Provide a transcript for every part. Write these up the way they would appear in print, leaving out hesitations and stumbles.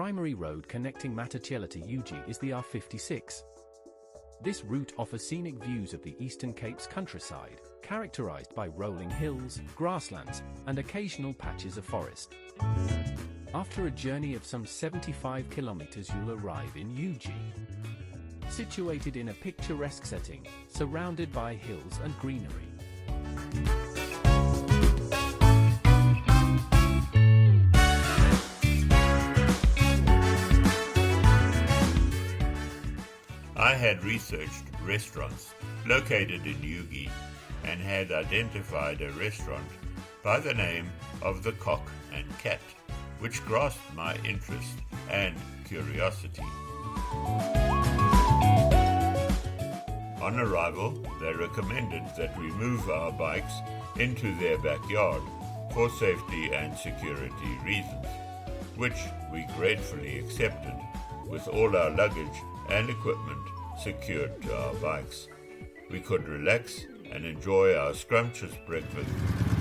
primary road connecting Matatiele to Ugie is the R56. This route offers scenic views of the Eastern Cape's countryside, characterized by rolling hills, grasslands, and occasional patches of forest. After a journey of some 75 kilometers, you'll arrive in Ugie, situated in a picturesque setting, surrounded by hills and greenery. I had researched restaurants located in Ugie and had identified a restaurant by the name of the Cock and Cat, which grasped my interest and curiosity. On arrival, they recommended that we move our bikes into their backyard for safety and security reasons, which we gratefully accepted, with all our luggage and equipment secured to our bikes. We could relax and enjoy our scrumptious breakfast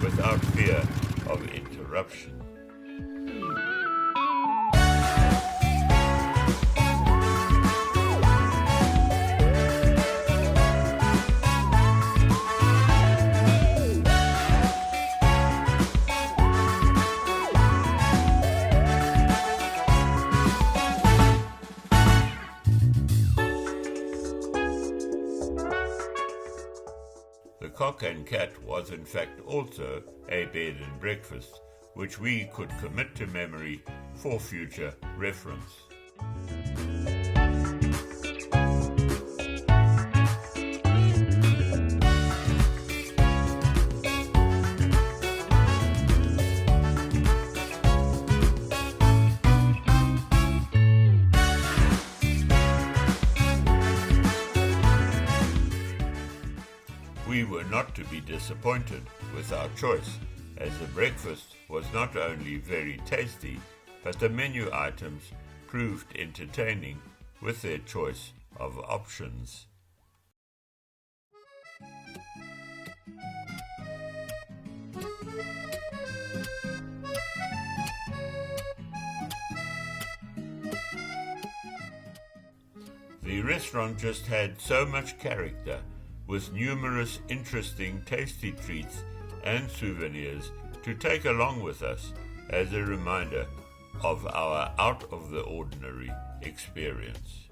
without fear of interruption. The Cock and Cat was in fact also a bed and breakfast, which we could commit to memory for future reference. We were not to be disappointed with our choice, as the breakfast was not only very tasty, but the menu items proved entertaining with their choice of options. The restaurant just had so much character, with numerous interesting tasty treats and souvenirs to take along with us as a reminder of our out-of-the-ordinary experience.